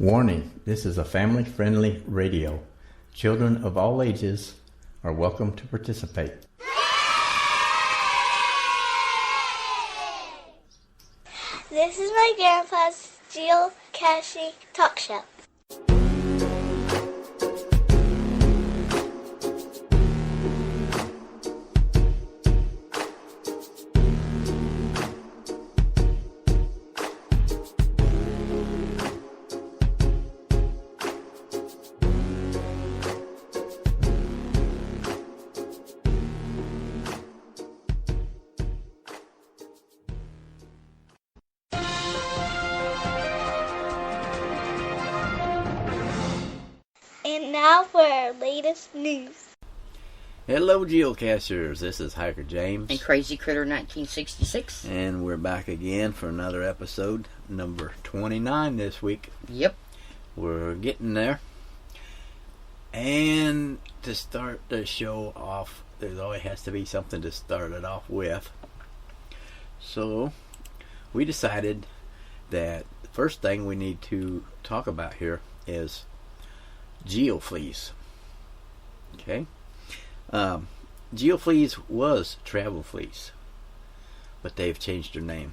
Warning, this is a family-friendly radio. Children of all ages are welcome to participate. This is my grandpa's geocaching talk show. And now for our latest news. Hello geocachers, this is Hikerjamz And Crazycritter1966. and we're back again for another episode, number 29 this week. Yep. We're getting there. And to start the show off, there always has to be something to start it off with. So we decided that the first thing we need to talk about here is GeoFleas. Okay? GeoFleas was Travel Fleas, but they've changed their name.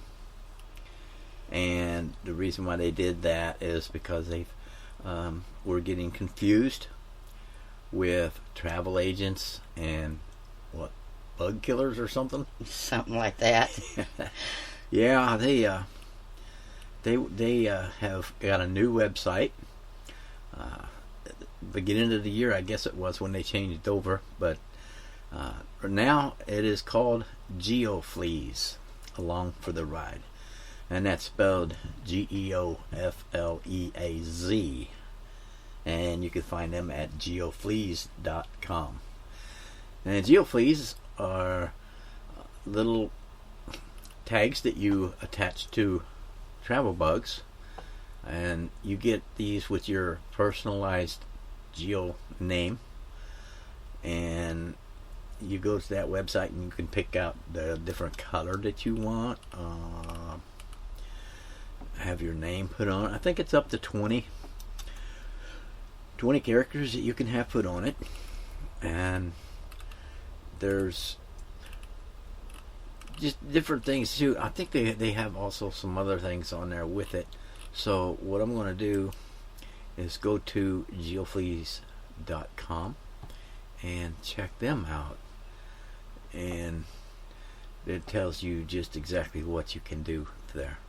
And the reason why they did that is because they've were getting confused with travel agents and bug killers or something. Something like that. Yeah, they have got a new website. Beginning of the year, I guess it was when they changed it over, but now it is called GeoFleas, Along for the Ride, and that's spelled GeoFleaz, and you can find them at geofleas.com. And GeoFleas are little tags that you attach to travel bugs, and you get these with your personalized geo name, and you go to that website and you can pick out the different color that you want, have your name put on. I think it's up to 20 characters that you can have put on it, and there's just different things too. I think they have also some other things on there with it. So what I'm going to do is go to geofleas.com and check them out, and it tells you just exactly what you can do there.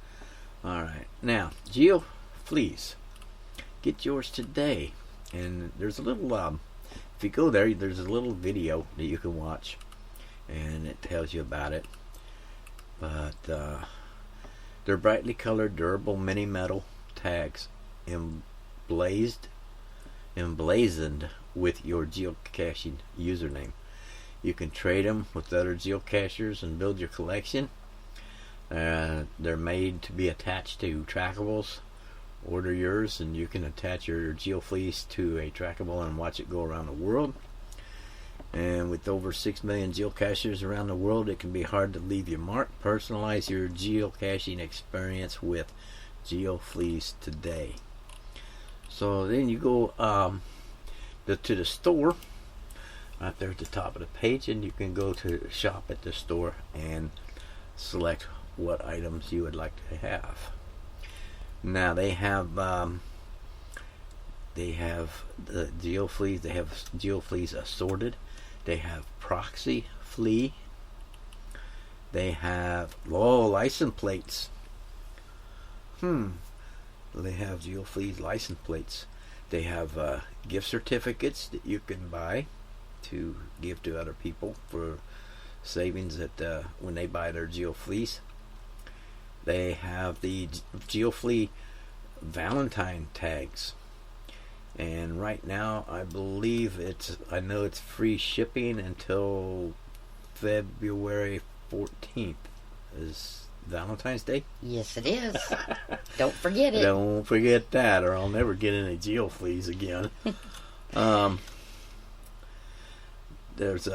Alright, now GeoFleas, get yours today. And there's a little if you go there, there's a little video that you can watch, and it tells you about it. But they're brightly colored, durable mini metal tags emblazoned with your geocaching username. You can trade them with other geocachers and build your collection. They're made to be attached to trackables. Order yours and you can attach your GeoFleas to a trackable and watch it go around the world. And with over 6 million geocachers around the world, it can be hard to leave your mark. Personalize your geocaching experience with GeoFleas today. So then you go to the store right there at the top of the page, and you can go to shop at the store and select what items you would like to have. Now they have the GeoFleas. They have GeoFleas assorted. They have proxy flea. They have license plates. They have GeoFleas license plates. They have gift certificates that you can buy to give to other people for savings at when they buy their GeoFleas. They have the GeoFlea Valentine tags, and right now I know it's free shipping until February 14th. Is Valentine's Day? Yes, it is. Don't forget it. Don't forget that, or I'll never get any GeoFleas again. There's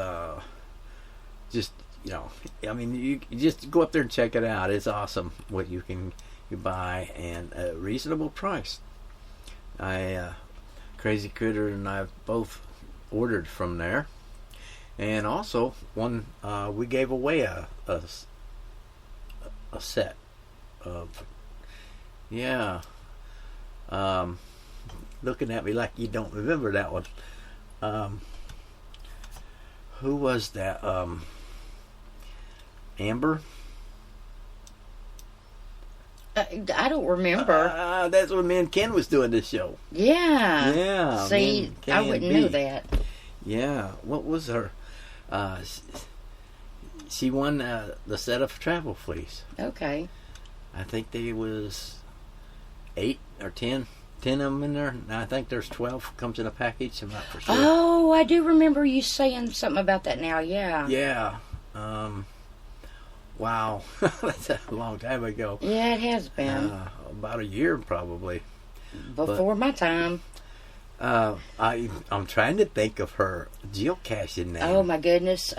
just I mean, you just go up there and check it out. It's awesome what you buy, and a reasonable price. Crazy Critter and I both ordered from there, and also one we gave away a set of looking at me like you don't remember that one. Who was that? Amber? I don't remember. That's when me and Ken was doing this show. Yeah. Yeah. See, I wouldn't know that. Yeah. What was her? She won the set of travel fleece. Okay. I think there was 8 or 10 of them in there. And I think there's 12 comes in a package. I'm not for sure. Oh, I do remember you saying something about that now. Yeah. Yeah. Wow. That's a long time ago. Yeah, it has been. About a year probably. Before my time. I'm trying to think of her geocaching name. Oh my goodness.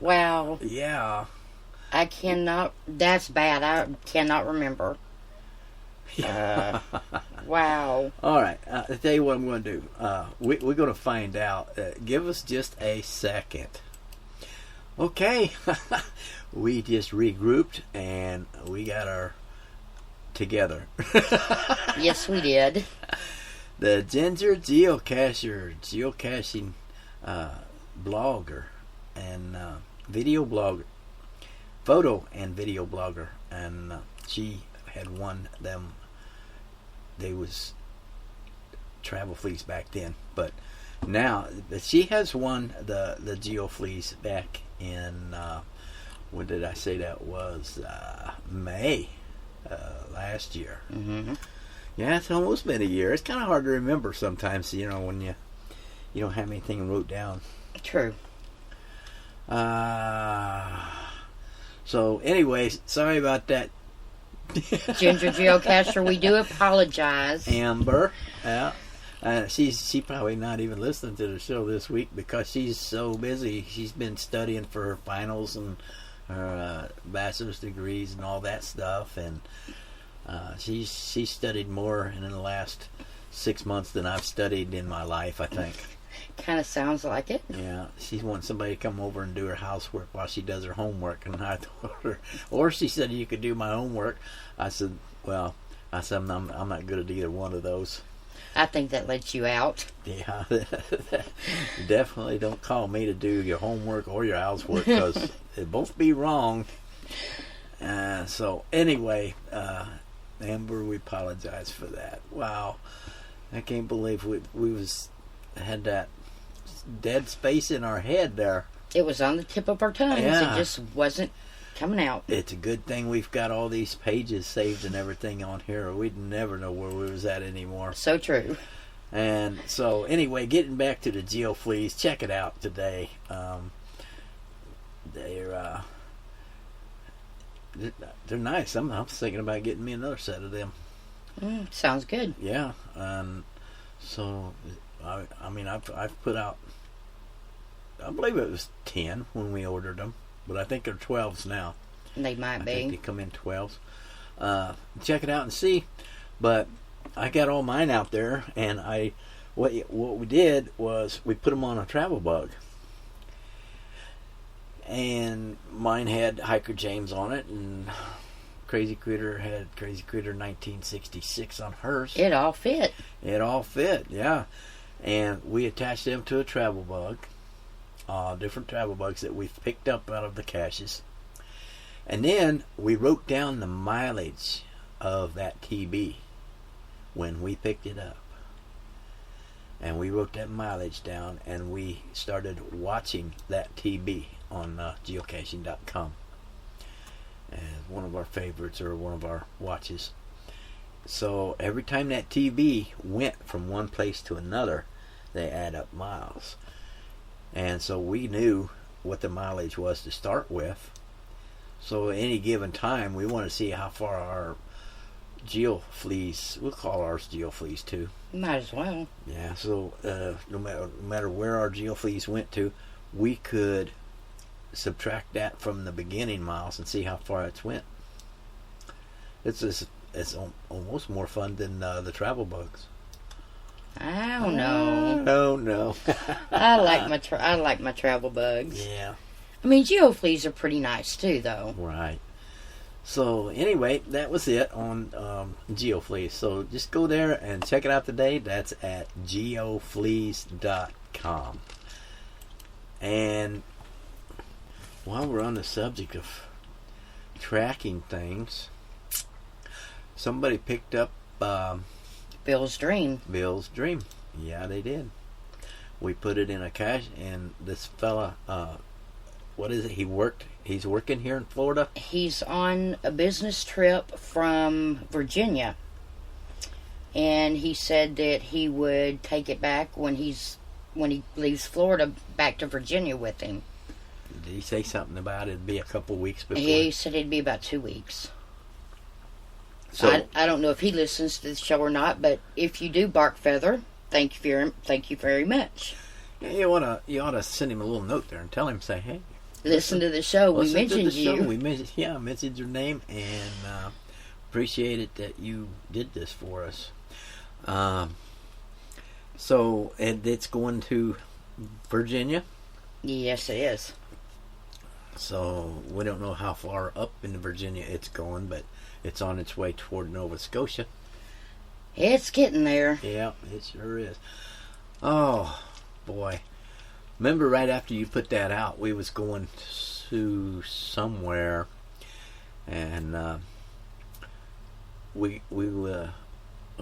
Wow. Yeah. I cannot. That's bad. I cannot remember. Wow. All right. I'll tell you what I'm going to do. We're going to find out. Give us just a second. Okay. We just regrouped and we got our together. Yes, we did. The Ginger Geocacher, geocaching blogger and video blogger, photo and video blogger, and she had won them. They was travel fleece back then, but now she has won the Geo fleece back in when did I say that was May last year. Mm-hmm. Yeah, it's almost been a year. It's kind of hard to remember sometimes, when you don't have anything wrote down. True. So anyways, sorry about that. Ginger Geocacher, we do apologize. Amber, yeah. She's probably not even listening to the show this week because she's so busy. She's been studying for her finals and her bachelor's degrees and all that stuff, and she's studied more in the last 6 months than I've studied in my life, I think. Kind of sounds like it. Yeah, she wants somebody to come over and do her housework while she does her homework, and I told her, or she said you could do my homework. I said, I'm not good at either one of those. I think that lets you out. Yeah, definitely don't call me to do your homework or your housework because they both be wrong. So anyway, Amber, we apologize for that. Wow, I can't believe we had that dead space in our head there. It was on the tip of our tongues. Yeah. It just wasn't coming out. It's a good thing we've got all these pages saved and everything on here, or we'd never know where we was at anymore. So true. And so anyway, getting back to the Geo Fleas, check it out today. They're nice. I'm thinking about getting me another set of them. Sounds good. Yeah. So I've put out, I believe it was 10 when we ordered them, but I think they're 12s now. They might I be. think they come in 12s. Check it out and see. But I got all mine out there, and what we did was we put them on a travel bug. And mine had Hikerjamz on it, and Crazy Critter had Crazycritter1966 on hers. It all fit. It all fit, yeah. And we attached them to a travel bug, different travel bugs that we've picked up out of the caches. And then we wrote down the mileage of that TB when we picked it up. And we wrote that mileage down, and we started watching that TB on geocaching.com as one of our favorites or one of our watches. So every time that TB went from one place to another, they add up miles. And so we knew what the mileage was to start with. So at any given time, we want to see how far our Geo Fleas, we'll call ours Geo Fleas too. Might as well. Yeah, so no matter where our Geo Fleas went to, we could subtract that from the beginning miles and see how far it's went. It's it's almost more fun than the travel bugs. I don't know. Oh no. I like my travel bugs. Yeah. I mean, geofleas are pretty nice too, though. Right. So anyway, that was it on geofleas. So just go there and check it out today. That's at geofleas.com. And while we're on the subject of tracking things, somebody picked up Bill's dream. Bill's dream. Yeah, they did. We put it in a cache, and this fella, what is it? He's working here in Florida. He's on a business trip from Virginia, and he said that he would take it back when he leaves Florida back to Virginia with him. Did he say something about it'd be a couple weeks before? He said it'd be about 2 weeks. So I don't know if he listens to the show or not, but if you do, Bark Feather, thank you very much. yeah, you ought to send him a little note there and tell him, say, hey, Listen to the show. We listen to mentioned the show. you. We mentioned your name, and appreciate it that you did this for us. So it's going to Virginia. Yes, it is. So we don't know how far up in Virginia it's going, but it's on its way toward Nova Scotia. It's getting there. Yeah, it sure is. Oh, boy. Remember right after you put that out, we was going to somewhere, and a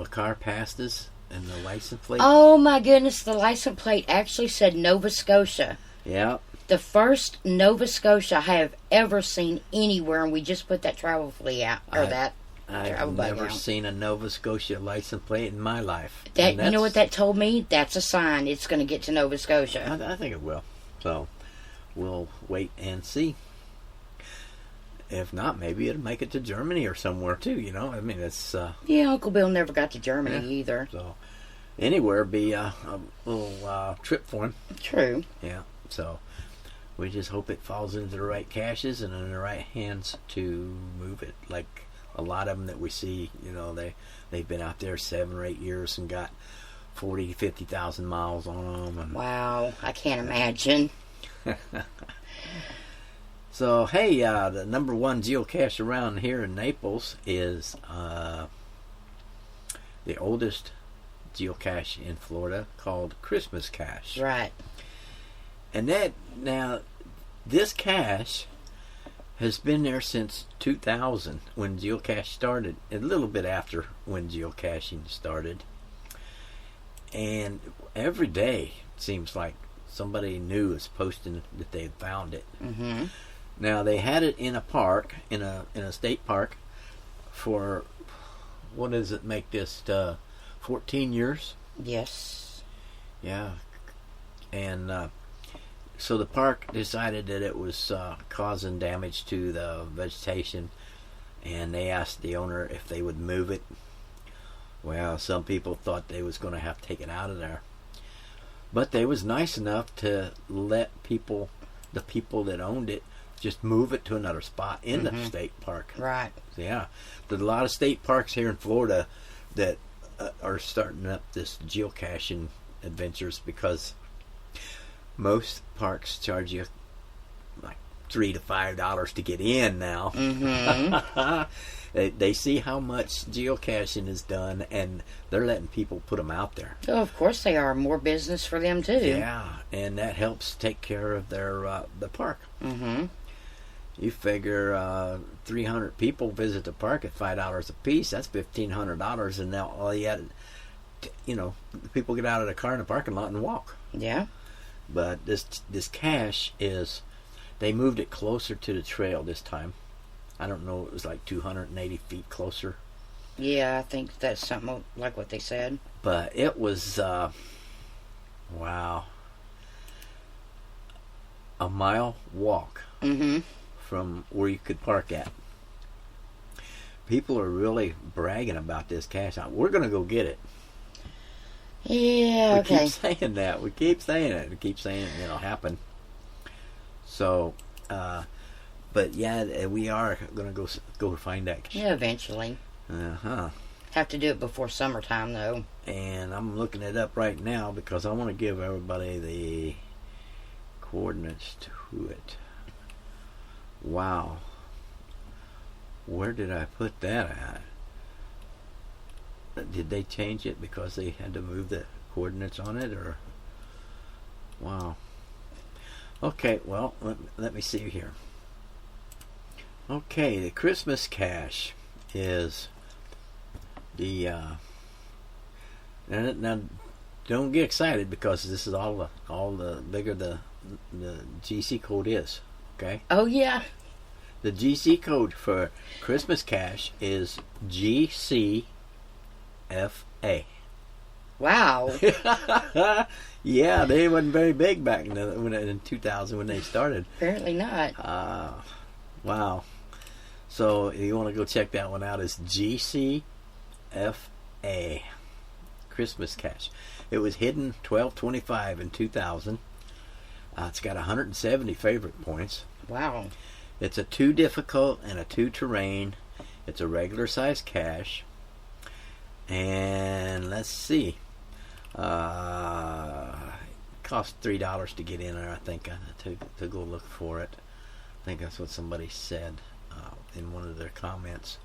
car passed us, and the license plate. Oh my goodness, the license plate actually said Nova Scotia. Yeah. The first Nova Scotia I have ever seen anywhere, and we just put that travel flea out, or that travel I've bug never out. seen a Nova Scotia license plate in my life. That, And you know what that's- that told me? That's a sign it's going to get to Nova Scotia. I think it will. So we'll wait and see. If not, maybe it'll make it to Germany or somewhere too. You know, I mean, it's Yeah, Uncle Bill never got to Germany Yeah. either. so anywhere be a little trip for him. True. Yeah. So we just hope it falls into the right caches and in the right hands to move it. Like a lot of them that we see, you know, they've been out there 7 or 8 years and got 40 to 50,000 miles on them. And Wow, I can't imagine. so hey, the number one geocache around here in Naples is the oldest geocache in Florida, called Christmas Cache. Right. And this cache has been there since 2000, when geocache started, a little bit after when geocaching started. And every day it seems like somebody new is posting that they had found it. Mm-hmm. Now they had it in a park, in a state park, for what does it make this 14 years? Yes. Yeah. And so the park decided that it was causing damage to the vegetation, and they asked the owner if they would move it. Well, some people thought they was going to have to take it out of there, but they was nice enough to let the people that owned it, just move it to another spot in the state park. Right. Yeah, there's a lot of state parks here in Florida that are starting up this geocaching adventures, because most parks charge you like $3 to $5 to get in now. Mm-hmm. They see how much geocaching is done, and they're letting people put them out there. Oh, of course they are. More business for them too. Yeah, and that helps take care of their the park. Mm-hmm. You figure 300 people visit the park at $5 a piece. That's $1,500, and now all you had, people get out of the car in the parking lot and walk. Yeah. But this cache is, they moved it closer to the trail this time. I don't know, it was like 280 feet closer. Yeah, I think that's something like what they said. But it was, wow, a mile walk Mm-hmm. from where you could park at. People are really bragging about this cache. We're going to go get it. Yeah, We okay. keep saying that. We keep saying it. We keep saying it, and it'll happen. So, but yeah, we are going to go find that. Yeah, eventually. Uh-huh. Have to do it before summertime, though. And I'm looking it up right now because I want to give everybody the coordinates to it. Wow. Where did I put that at? Did they change it because they had to move the coordinates on it, or? Wow. Okay, well, let me see here. Okay, the Christmas cache is the now don't get excited because this is all the bigger the GC code is. Okay. Oh yeah. The GC code for Christmas cache is GCFA. Wow. Yeah, they wasn't very big back in 2000 when they started. Apparently not. Wow. So you want to go check that one out. It's GCFA Christmas cache. It was hidden 12/25 in 2000. It's got 170 favorite points. Wow. It's a 2 difficult and a 2 terrain. It's a regular size cache. And let's see. Cost $3 to get in there, I think, to go look for it. I think that's what somebody said in one of their comments.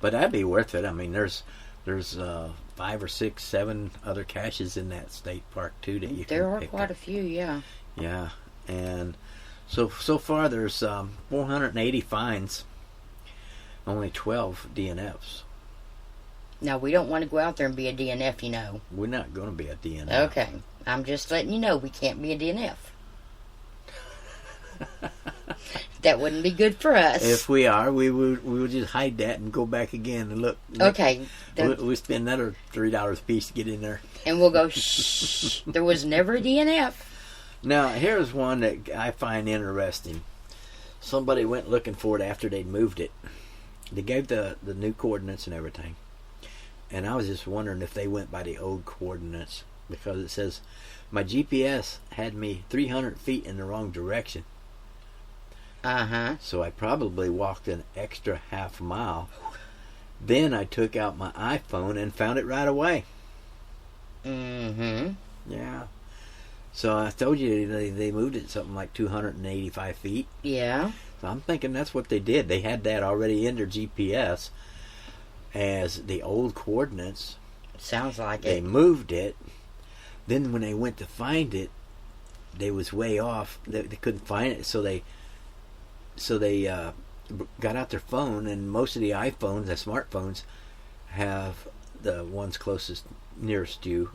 But that'd be worth it. I mean, there's 5 or 6, 7 other caches in that state park too that you can There are pick quite up. a few, yeah. Yeah, and so far there's 480 finds, only 12 DNFs. Now, we don't want to go out there and be a DNF, you know. We're not going to be a DNF. Okay. I'm just letting you know we can't be a DNF. That wouldn't be good for us. If we are, we will just hide that and go back again and look. Okay. We spend another $3 a piece to get in there. And we'll go, shh, there was never a DNF. Now, here's one that I find interesting. Somebody went looking for it after they'd moved it. They gave the new coordinates and everything. And I was just wondering if they went by the old coordinates, because it says, my GPS had me 300 feet in the wrong direction. Uh-huh. So I probably walked an extra half mile. Then I took out my iPhone and found it right away. Mm-hmm. Yeah. So I told you they moved it something like 285 feet. Yeah. So I'm thinking that's what they did. They had that already in their GPS as the old coordinates. Sounds like They it. moved it. Then when they went to find it, they was way off. They couldn't find it, so they got out their phone, and most of the iPhones, the smartphones, have the ones closest, nearest you,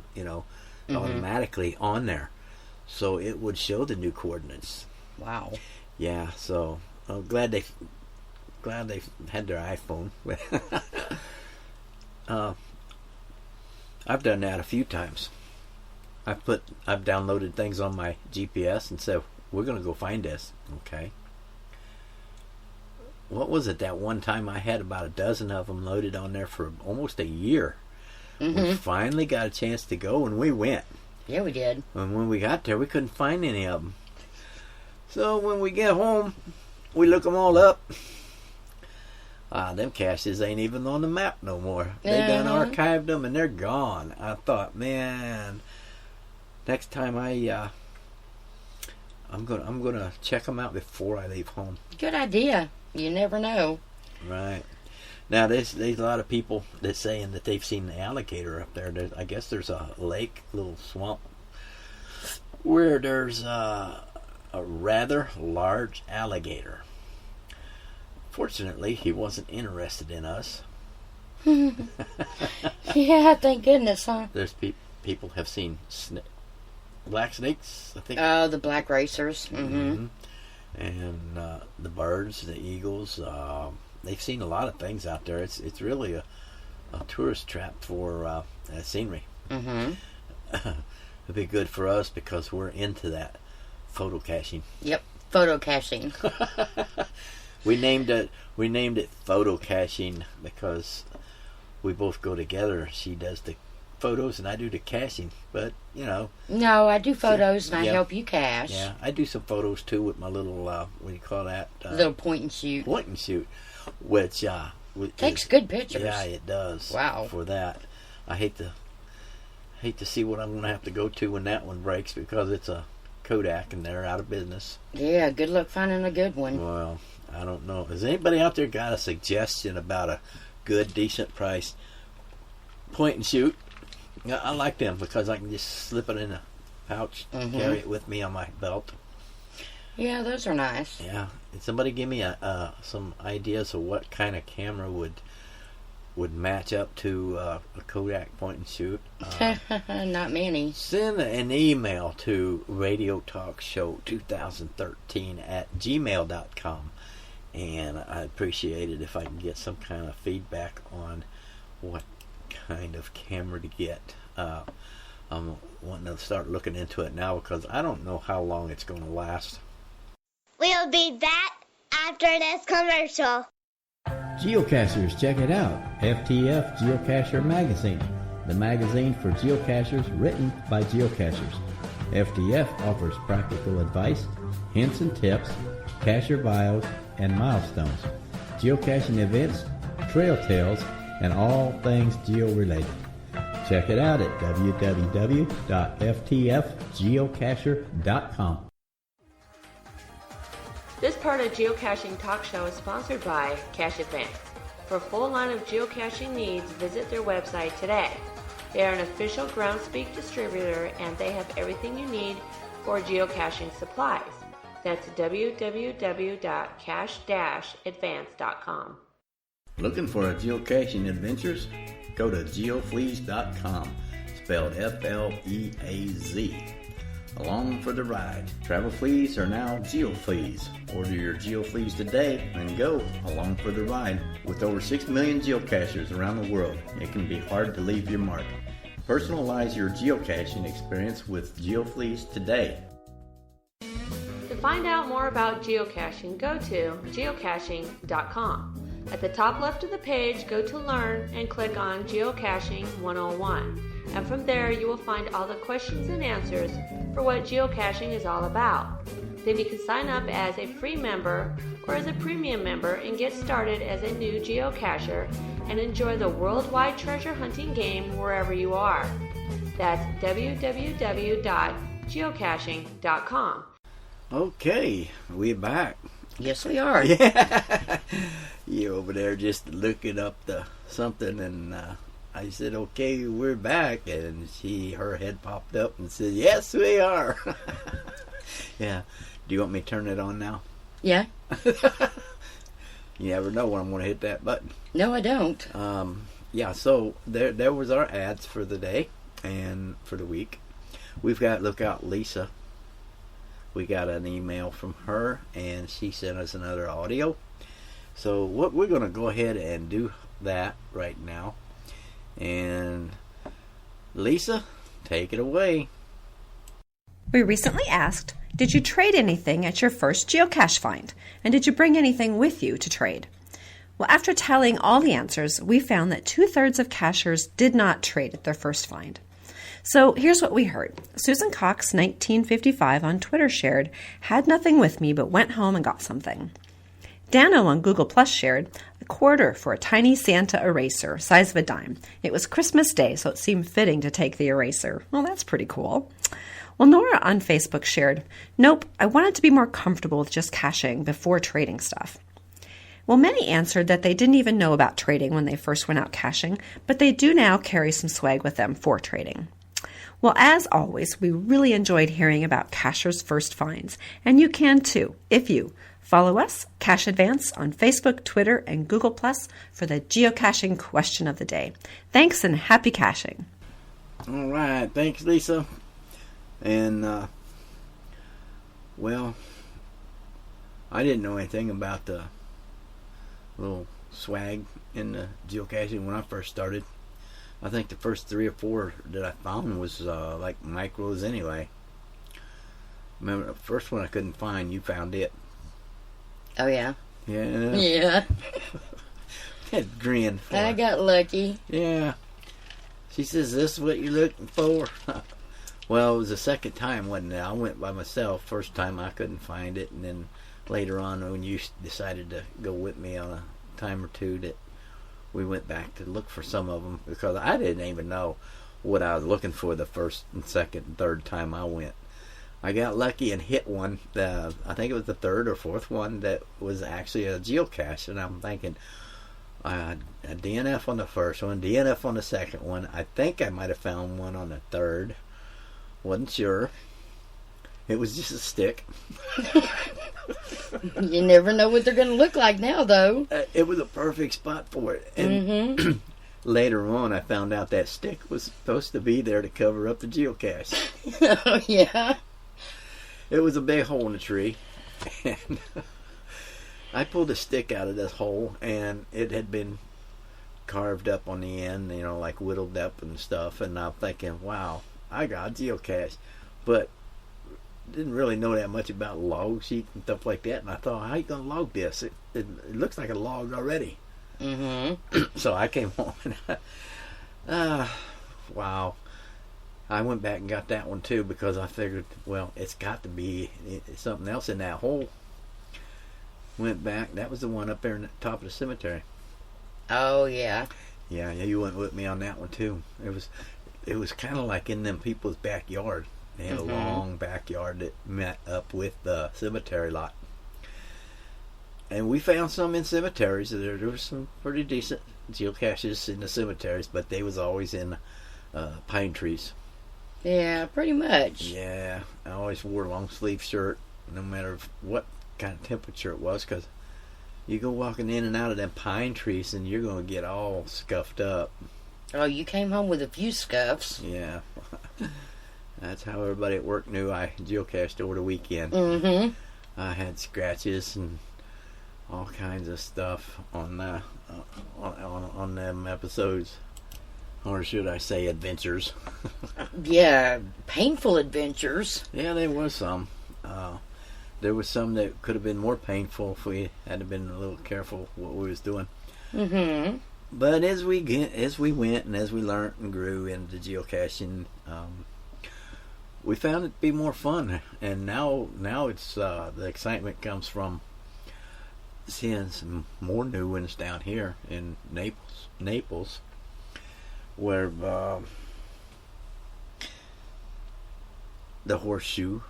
automatically on there. So it would show the new coordinates. Wow. Yeah, so I'm glad they had their iPhone. I've done that a few times. I've downloaded things on my GPS and said, we're going to go find this. Okay. What was it that one time I had about a dozen of them loaded on there for almost a year? Mm-hmm. We finally got a chance to go, and we went. Yeah, we did. And when we got there, we couldn't find any of them. So when we get home, we look them all up. Them caches ain't even on the map no more. They done archived them, and they're gone. I thought, man, next time I'm gonna check them out before I leave home. Good idea. You never know. Right. Now, there's a lot of people that saying that they've seen the alligator up there. I guess there's a lake, little swamp, where there's a rather large alligator. Fortunately, he wasn't interested in us. Yeah, thank goodness, huh? There's people have seen black snakes, I think. Oh, the black racers. Mm-hmm. And the birds, the eagles. They've seen a lot of things out there. It's really a tourist trap for scenery. Mm-hmm. It'd be good for us because we're into that photo caching. Yep, photo caching. We named it photo caching because we both go together. She does the photos and I do the caching. But No, I do photos and I help you cache. Yeah, I do some photos too with my little what do you call that? Little point and shoot. Point and shoot, which Takes good pictures. Yeah, it does. Wow. For that, I hate to see what I'm going to have to go to when that one breaks, because it's a Kodak and they're out of business. Yeah, good luck finding a good one. Well, I don't know. Has anybody out there got a suggestion about a good, decent price point and shoot? Yeah, I like them because I can just slip it in a pouch, carry it with me on my belt. Yeah, those are nice. Yeah. Did somebody give me some ideas of what kind of camera would match up to a Kodak point and shoot? Not many. Send an email to radiotalkshow2013@gmail.com, and I'd appreciate it if I can get some kind of feedback on what kind of camera to get. I'm wanting to start looking into it now because I don't know how long it's going to last. We'll be back after this commercial. Geocachers, check it out. FTF Geocacher Magazine, the magazine for geocachers written by geocachers. FTF offers practical advice, hints and tips, cacher bios, and milestones, geocaching events, trail tales, and all things geo-related. Check it out at www.ftfgeocacher.com. This part of Geocaching Talk Show is sponsored by Cache Advance. For a full line of geocaching needs, visit their website today. They are an official Groundspeak distributor and they have everything you need for geocaching supplies. That's www.cache-advance.com. Looking for a geocaching adventures? Go to geofleas.com, spelled F-L-E-A-Z. Along for the ride. Travel fleas are now GeoFleas. Order your GeoFleas today and go along for the ride. With over 6 million geocachers around the world, it can be hard to leave your mark. Personalize your geocaching experience with GeoFleas today. To find out more about geocaching, go to geocaching.com. At the top left of the page, go to Learn and click on Geocaching 101. And from there, you will find all the questions and answers for what geocaching is all about. Then you can sign up as a free member or as a premium member and get started as a new geocacher and enjoy the worldwide treasure hunting game wherever you are. That's www.geocaching.com. Okay, we're back. Yes, we are. Yeah. You over there just looking up something, and I said, okay, we're back, and her head popped up and said, yes, we are. Yeah. Do you want me to turn it on now? Yeah. You never know when I'm going to hit that button. No, I don't. Yeah, so there was our ads for the day and for the week. We've got Lookout Lisa. We got an email from her, and she sent us another audio. So what we're going to go ahead and do that right now. And Lisa, take it away. We recently asked, did you trade anything at your first geocache find? And did you bring anything with you to trade? Well, after tallying all the answers, we found that 2/3 of cachers did not trade at their first find. So here's what we heard. Susan Cox, 1955, on Twitter shared, had nothing with me but went home and got something. Dano on Google Plus shared, a quarter for a tiny Santa eraser, size of a dime. It was Christmas Day, so it seemed fitting to take the eraser. Well, that's pretty cool. Well, Nora on Facebook shared, nope, I wanted to be more comfortable with just caching before trading stuff. Well, many answered that they didn't even know about trading when they first went out caching, but they do now carry some swag with them for trading. Well, as always, we really enjoyed hearing about cachers' first finds, and you can too, if you follow us, Cache Advance, on Facebook, Twitter, and Google Plus for the geocaching question of the day. Thanks and happy caching. All right, thanks, Lisa. And, well, I didn't know anything about the little swag in the geocaching when I first started. I think the first 3 or 4 that I found was like micros anyway. Remember the first one I couldn't find, you found it. Oh, yeah? Yeah. Yeah. That grin. I got lucky. Yeah. She says, this is what you're looking for? Well, it was the second time, wasn't it? I went by myself. First time I couldn't find it, and then later on when you decided to go with me on a time or two that we went back to look for some of them because I didn't even know what I was looking for the first and second and third time I went. I got lucky and hit one. I think it was the third or fourth one that was actually a geocache, and I'm thinking a DNF on the first one, DNF on the second one. I think I might have found one on the third. Wasn't sure. It was just a stick. You never know what they're going to look like now, though. It was a perfect spot for it. And later on, I found out that stick was supposed to be there to cover up the geocache. Oh, yeah. It was a big hole in the tree. And I pulled a stick out of this hole, and it had been carved up on the end, like whittled up and stuff. And I'm thinking, wow, I got a geocache. But didn't really know that much about log sheets and stuff like that. And I thought, how you going to log this? It looks like a log already. So I came home and wow. I went back and got that one too because I figured, well, it's got to be something else in that hole. Went back. That was the one up there in the top of the cemetery. Oh, yeah. Yeah, you went with me on that one too. It was kind of like in them people's backyard. They had a long backyard that met up with the cemetery lot. And we found some in cemeteries. There were some pretty decent geocaches in the cemeteries, but they was always in pine trees. Yeah, pretty much. Yeah, I always wore a long sleeve shirt, no matter what kind of temperature it was, because you go walking in and out of them pine trees, and you're going to get all scuffed up. Oh, you came home with a few scuffs. Yeah. That's how everybody at work knew I geocached over the weekend. I had scratches and all kinds of stuff on them episodes, or should I say adventures. Yeah, painful adventures. Yeah, there was some. There was some that could have been more painful if we had been a little careful what we was doing. But as we went and as we learned and grew into geocaching, we found it to be more fun. And now it's the excitement comes from seeing some more new ones down here in Naples, where the horseshoe,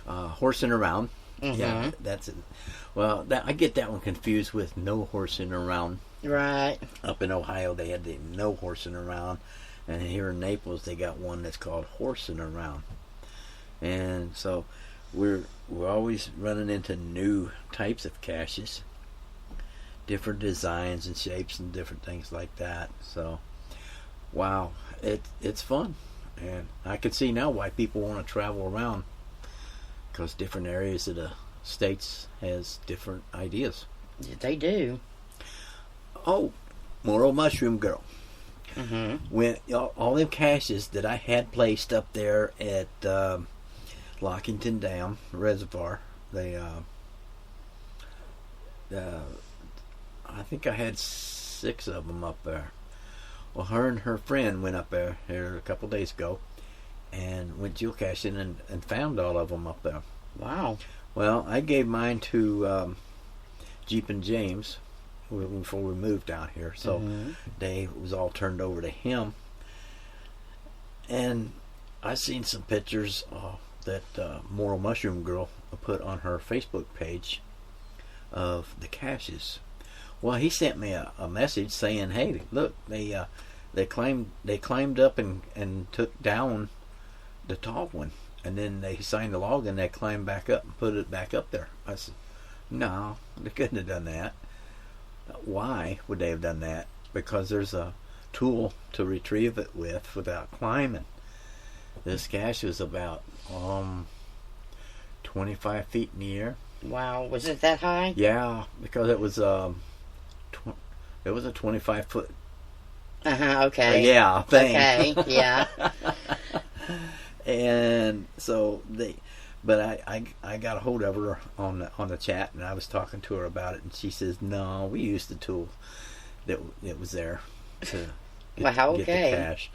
horsing around. Yeah, that's it. Well, I get that one confused with no horsing around. Right. Up in Ohio, they had the no horsing around, and here in Naples, they got one that's called horsing around. And so we're always running into new types of caches, different designs and shapes and different things like that. So, wow, it's fun, and I can see now why people want to travel around, because different areas of the states has different ideas. They do. Oh, Moro Mushroom Girl. When all them caches that I had placed up there at Lockington Dam Reservoir, I think I had 6 of them up there. Well, her and her friend went up there here a couple days ago and went geocaching and found all of them up there. Wow. Well, I gave mine to Jeep and James before we moved down here, so they was all turned over to him. And I seen some pictures that Moral Mushroom Girl put on her Facebook page of the caches. Well, he sent me a message saying, "Hey, look, they climbed up and took down the tall one, and then they signed the log and they climbed back up and put it back up there." I said, "No, they couldn't have done that." Why would they have done that? Because there's a tool to retrieve it with without climbing. This cache was about 25 feet in the air. Wow, was it that high? Yeah, because it was a 25-foot. Okay. Yeah, thing. Okay. Yeah. And so but I got a hold of her on the chat, and I was talking to her about it, and she says, "No, we used the tool that was there to get the cache."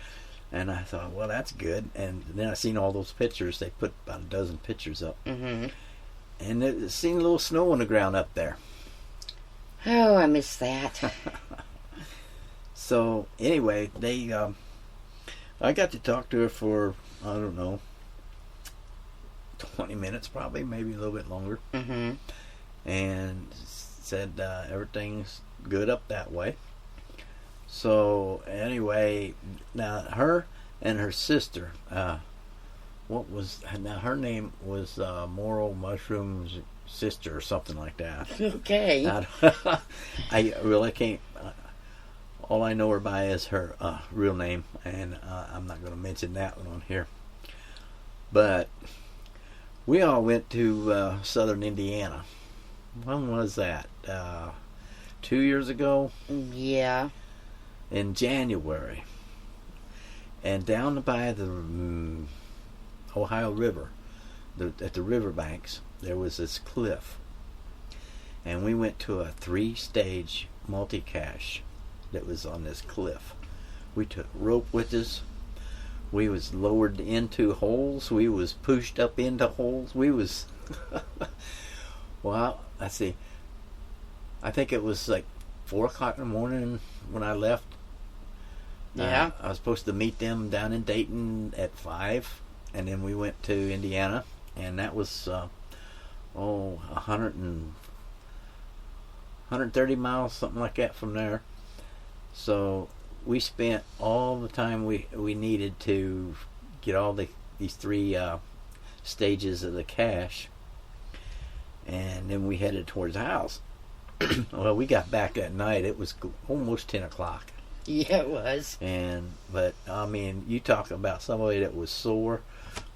And I thought, well, that's good. And then I seen all those pictures. They put about a dozen pictures up, and it seen a little snow on the ground up there. Oh, I miss that. So anyway, I got to talk to her for, I don't know, 20 minutes probably, maybe a little bit longer. Mm-hmm. And said everything's good up that way. So anyway, now her and her sister, her name was Moral Mushroom's sister or something like that. Okay. I really can't. All I know her by is her real name, and I'm not going to mention that one on here. But we all went to southern Indiana. When was that? 2 years ago? Yeah. In January. And down by the Ohio River, at the riverbanks, there was this cliff. And we went to a 3-stage multi-cache that was on this cliff. We took rope with us. We was lowered into holes. We was pushed up into holes. We was... Well, let's see. I think it was like 4 o'clock in the morning when I left. Yeah. I was supposed to meet them down in Dayton at 5, and then we went to Indiana, and that was 130 miles, something like that from there. So we spent all the time we needed to get all these 3 stages of the cache, and then we headed towards the house. Well, we got back that night. It was almost 10 o'clock. Yeah, it was. But I mean, you talk about somebody that was sore.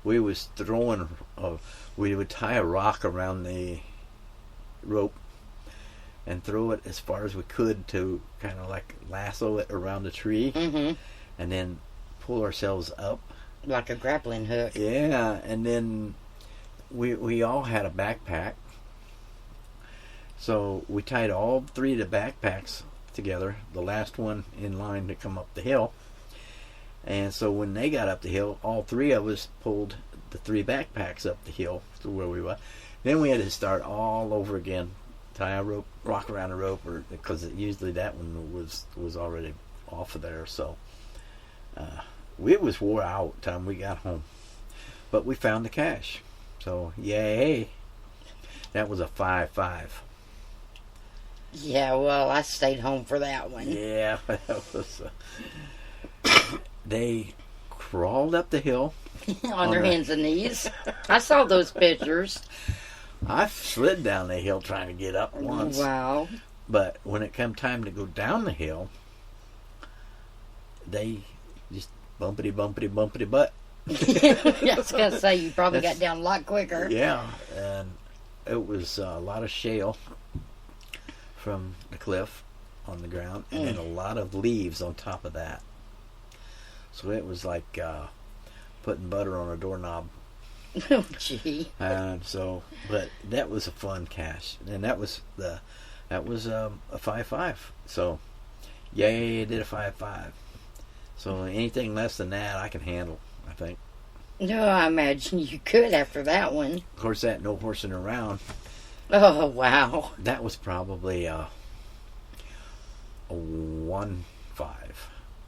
We was throwing. We would tie a rock around the rope and throw it as far as we could to kind of like lasso it around the tree, Mm-hmm. and then pull ourselves up Like a grappling hook. Yeah, and then we all had a backpack. So we tied all 3 of the backpacks together, the last one in line to come up the hill. And so when they got up the hill, all 3 of us pulled the 3 backpacks up the hill to where we were. Then we had to start all over again, tie a rope, rock around a rope, because usually that one was already off of there. So it was wore out time we got home, but we found the cache. So yay! That was a 5.5. Yeah, well, I stayed home for that one. Yeah, that was. They crawled up the hill On their hands and knees. I saw those pictures. I slid down the hill trying to get up once. Wow. But when it come time to go down the hill, they just bumpity butt. I was going to say, you probably got down a lot quicker. Yeah, and it was a lot of shale from the cliff on the ground, and then a lot of leaves on top of that. So it was like putting butter on a doorknob. Oh, gee. And so, but that was a fun cache, and that was a 5.5. So, yay, I did a 5.5. So anything less than that, I can handle, I think. No, I imagine you could after that one. Of course, that no horsing around. Oh, wow. That was probably a 1.5,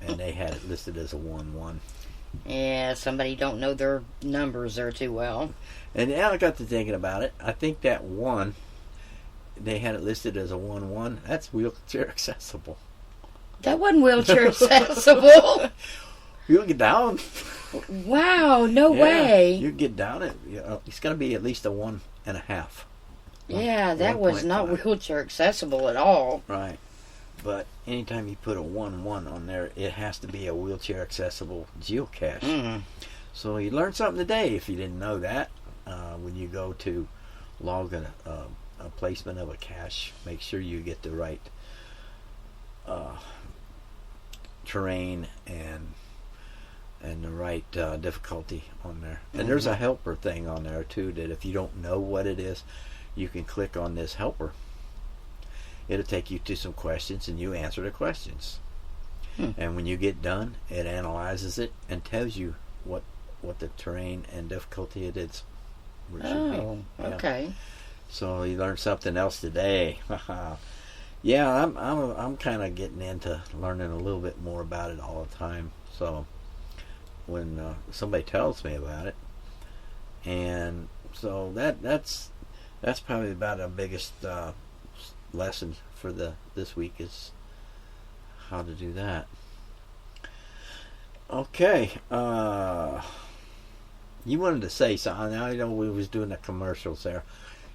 and they had it listed as a 1.1. Yeah, somebody don't know their numbers there too well. And now I got to thinking about it. I think that 1, they had it listed as a 1.1. That's wheelchair accessible. That wasn't wheelchair accessible. You'll get down. Wow, no Yeah, way. You get down it. It's got to be at least a 1.5. Yeah, that was not 1.5. wheelchair accessible at all. Right. But anytime you put a 1.1 on there, it has to be a wheelchair accessible geocache. Mm-hmm. So you learned something today if you didn't know that. When you go to log a placement of a cache, make sure you get the right terrain and the right difficulty on there. And there's a helper thing on there too, that if you don't know what it is, you can click on this helper. It'll take you to some questions, and you answer the questions. And when you get done, it analyzes it and tells you what the terrain and difficulty it is. Where it should be. Oh, Yeah. okay. So you learned something else today. Yeah, I'm kind of getting into learning a little bit more about it all the time. So when somebody tells me about it, and so that's probably about the biggest lesson for this week is how to do that. Okay, you wanted to say something. I know we was doing the commercials there.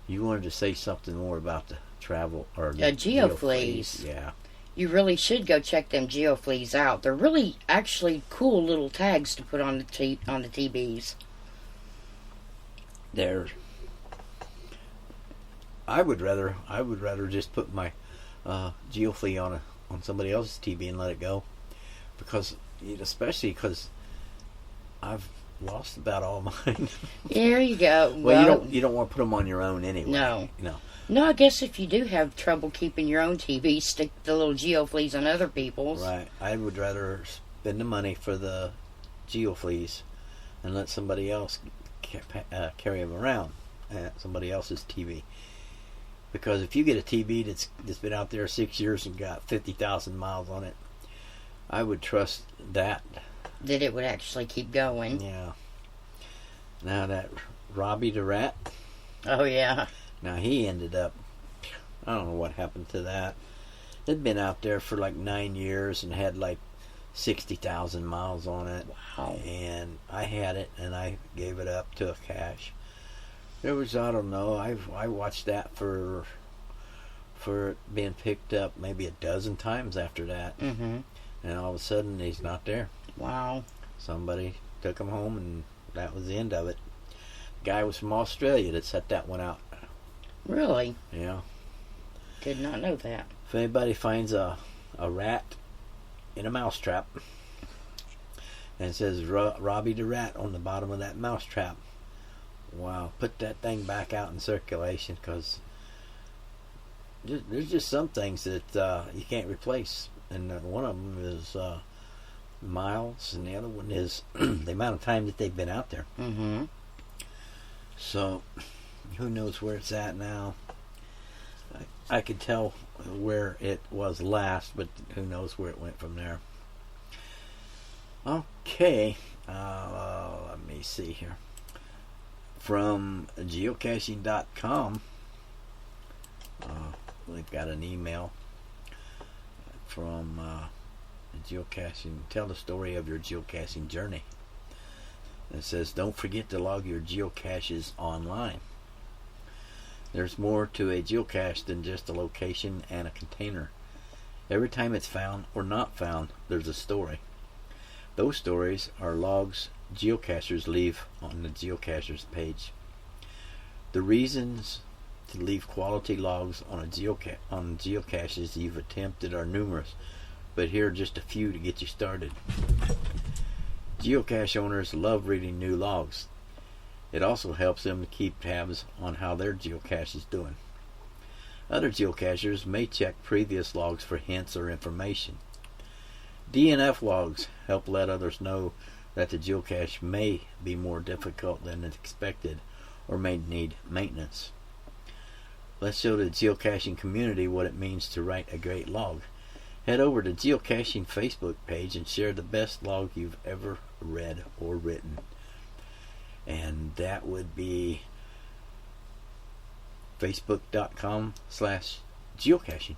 You wanted to say something more about the travel or the geofleas. Yeah. You really should go check them geofleas out. They're really actually cool little tags to put on the TVs. I would rather just put my geoflea on somebody else's TV and let it go, especially because I've lost about all mine. There you go. Well, you don't want to put them on your own anyway. No, I guess if you do have trouble keeping your own TV, stick the little geofleas on other people's. Right. I would rather spend the money for the geofleas and let somebody else carry them around at somebody else's TV. Because if you get a TV that's been out there 6 years and got 50,000 miles on it, I would trust that it would actually keep going. Yeah. Now that Robbie the Rat. Oh yeah. Now he ended up, I don't know what happened to that. It'd been out there for like 9 years and had like 60,000 miles on it. Wow. And I had it and I gave it up to a cache. There was, I don't know, I watched that for it being picked up maybe a dozen times after that. Mm-hmm. And all of a sudden he's not there. Wow. Somebody took him home and that was the end of it. The guy was from Australia that set that one out. Really? Yeah. Did not know that. If anybody finds a rat in a mousetrap and it says Robbie the Rat on the bottom of that mousetrap, wow, put that thing back out in circulation, because there's just some things that you can't replace. And one of them is miles, and the other one is the amount of time that they've been out there. Mm-hmm. So, who knows where it's at now? I could tell where it was last, but who knows where it went from there. Okay, let me see here. From geocaching.com, we've got an email from geocaching. Tell the story of your geocaching journey. It says, don't forget to log your geocaches online. There's more to a geocache than just a location and a container. Every time it's found or not found, there's a story. Those stories are logs geocachers leave on the geocachers page. The reasons to leave quality logs on geocaches you've attempted are numerous, but here are just a few to get you started. Geocache owners love reading new logs. It also helps them to keep tabs on how their geocache is doing. Other geocachers may check previous logs for hints or information. DNF logs help let others know that the geocache may be more difficult than expected or may need maintenance. Let's show the geocaching community what it means to write a great log. Head over to Geocaching Facebook page and share the best log you've ever read or written. And that would be facebook.com/geocaching.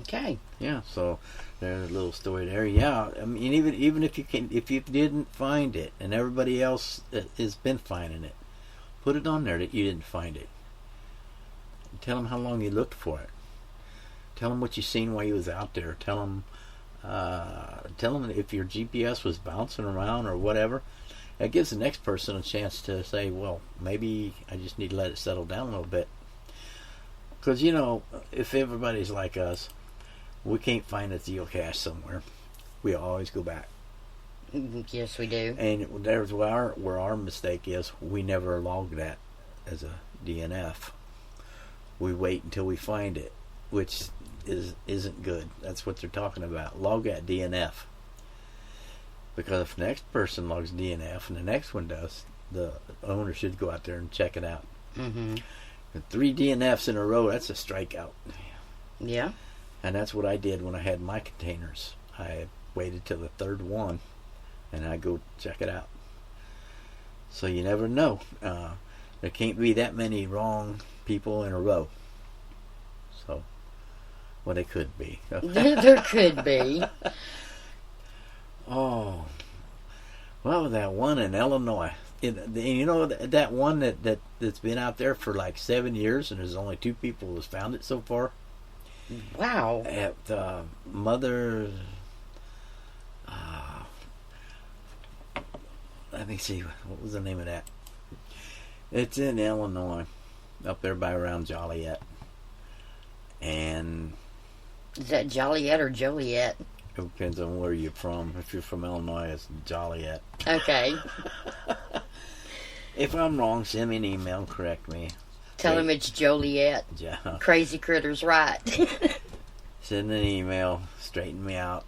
Okay. Yeah, so there's a little story there. Yeah, I mean, even if you didn't find it and everybody else has been finding it, put it on there that you didn't find it. Tell them how long you looked for it. Tell them what you seen while you was out there. Tell them if your GPS was bouncing around or whatever. That gives the next person a chance to say, well, maybe I just need to let it settle down a little bit. Because, if everybody's like us, we can't find a geocache somewhere. We always go back. Yes, we do. And there's where our mistake is. We never log that as a DNF. We wait until we find it, which isn't good. That's what they're talking about. Log that DNF. Because if the next person logs DNF and the next one does, the owner should go out there and check it out. Mm-hmm. And 3 DNFs in a row, that's a strikeout. Yeah. And that's what I did when I had my containers. I waited till the third one, and I go check it out. So you never know. There can't be that many wrong people in a row. So, well, they could be. There could be. Oh, well, that one in Illinois. You know that one that's been out there for like 7 years, and there's only 2 people who's found it so far. Wow. At Mother. Let me see. What was the name of that? It's in Illinois, up there by around Joliet. And Is that Joliet or Joliet? it depends on where you're from. If you're from Illinois, it's Joliet. Okay. If I'm wrong, send me an email. Correct me. Tell him it's Joliet. Yeah. Crazy Critter's right. Send an email. Straighten me out.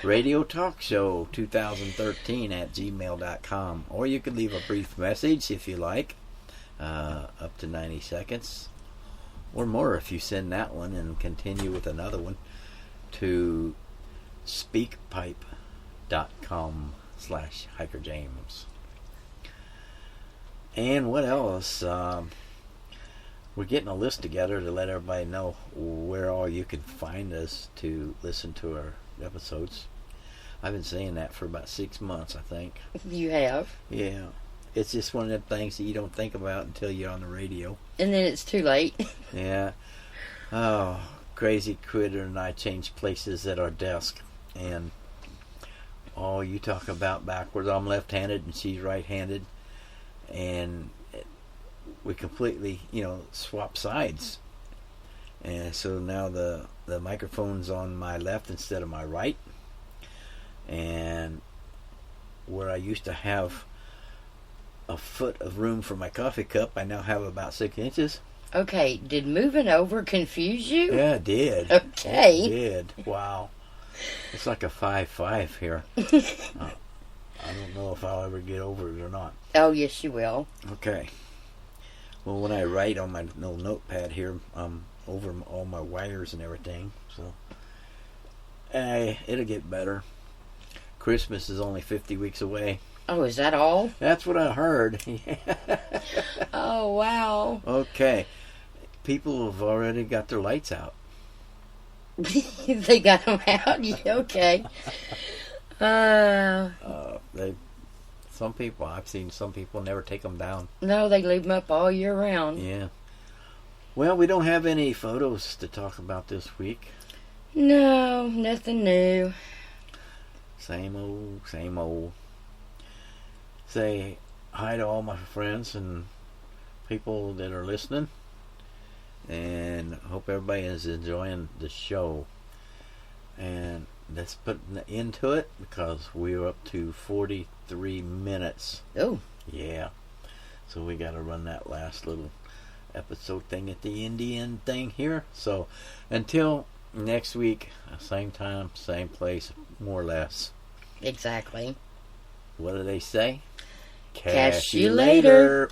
Radio Talk Show 2013 at gmail.com. Or you could leave a brief message if you like. Up to 90 seconds. Or more if you send that one and continue with another one to speakpipe.com/Hikerjamz. And what else? We're getting a list together to let everybody know where all you can find us to listen to our episodes. I've been saying that for about 6 months, I think. You have. Yeah. It's just one of them things that you don't think about until you're on the radio. And then it's too late. Yeah. Oh, Crazy Critter and I changed places at our desk. And, oh, you talk about backwards. I'm left-handed and she's right-handed. And we completely, swap sides. And so now the microphone's on my left instead of my right. And where I used to have a foot of room for my coffee cup, I now have about 6 inches. Okay, did moving over confuse you? Yeah, it did. Okay. It did. Wow. It's like a 5'5" here. I don't know if I'll ever get over it or not. Oh, yes, you will. Okay. Well, when I write on my little notepad here, I'm over all my wires and everything. So, it'll get better. Christmas is only 50 weeks away. Oh, is that all? That's what I heard. Oh, wow. Okay. People have already got their lights out. They got them out? Yeah, okay. I've seen some people never take them down. No, they leave them up all year round. Yeah. Well, we don't have any photos to talk about this week. No, nothing new. Same old, same old. Say hi to all my friends and people that are listening. And hope everybody is enjoying the show. And let's put into it because we're up to 43 minutes. Oh. Yeah. So we got to run that last little episode thing at the Indian thing here. So until next week, same time, same place, more or less. Exactly. What do they say? Catch you later.